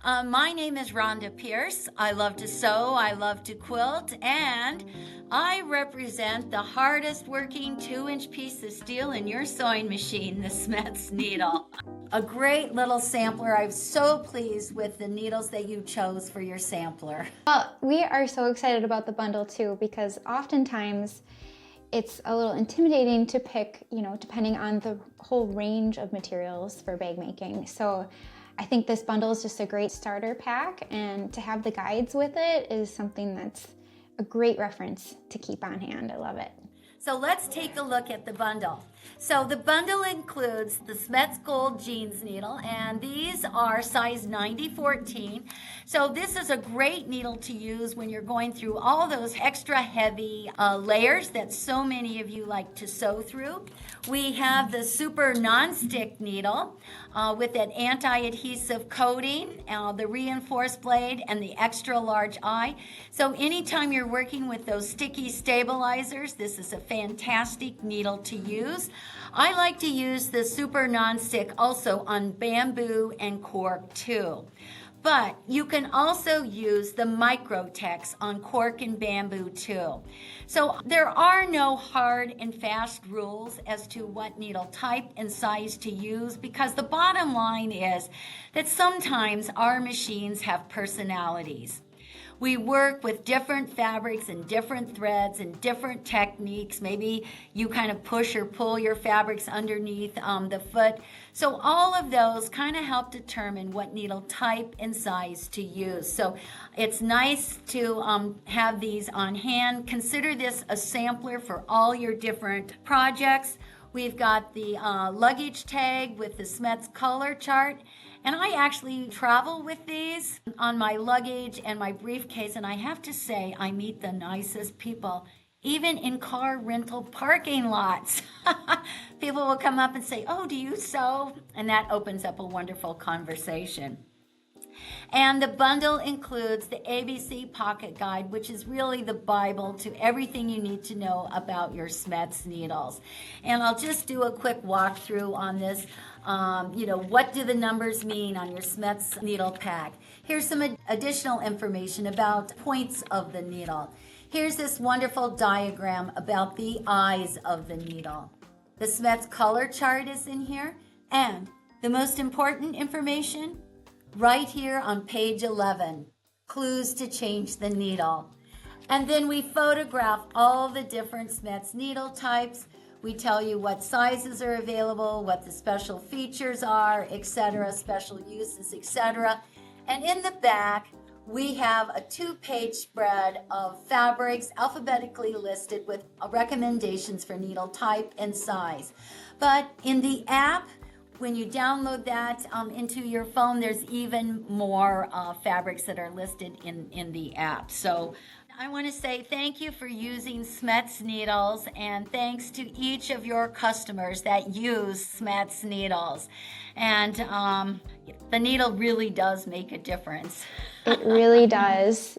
My name is Rhonda Pierce. I love to sew, I love to quilt, and I represent the hardest working 2-inch piece of steel in your sewing machine, the Schmetz needle. A great little sampler. I'm so pleased with the needles that you chose for your sampler. Well, we are so excited about the bundle too, because oftentimes it's a little intimidating to pick, depending on the whole range of materials for bag making. So I think this bundle is just a great starter pack, and to have the guides with it is something that's a great reference to keep on hand. I love it. So let's take a look at the bundle. So the bundle includes the Schmetz Gold Jeans needle, and these are size 90-14. So this is a great needle to use when you're going through all those extra heavy layers that so many of you like to sew through. We have the super non-stick needle with that anti-adhesive coating, the reinforced blade, and the extra large eye. So anytime you're working with those sticky stabilizers, this is a fantastic needle to use. I like to use the super non-stick also on bamboo and cork too. But you can also use the Microtex on cork and bamboo too. So there are no hard and fast rules as to what needle type and size to use, because the bottom line is that sometimes our machines have personalities. We work with different fabrics and different threads and different techniques. Maybe you kind of push or pull your fabrics underneath the foot. So all of those kind of help determine what needle type and size to use. So it's nice to have these on hand. Consider this a sampler for all your different projects. We've got the luggage tag with the Schmetz color chart. And I actually travel with these on my luggage and my briefcase, and I have to say, I meet the nicest people, even in car rental parking lots. People will come up and say, "Oh, do you sew?" And that opens up a wonderful conversation. And the bundle includes the ABC Pocket Guide, which is really the Bible to everything you need to know about your Schmetz needles. And I'll just do a quick walkthrough on this. What do the numbers mean on your Schmetz needle pack? Here's some additional information about points of the needle. Here's this wonderful diagram about the eyes of the needle. The Schmetz color chart is in here. And the most important information, right here on page 11, clues to change the needle. And then we photograph all the different Schmetz needle types. We tell you what sizes are available, what the special features are, etc., special uses, etc. And in the back, we have a 2-page spread of fabrics alphabetically listed with recommendations for needle type and size. But in the app, when you download that into your phone, there's even more fabrics that are listed in the app. So I want to say thank you for using Schmetz needles, and thanks to each of your customers that use Schmetz needles. And the needle really does make a difference. It really does.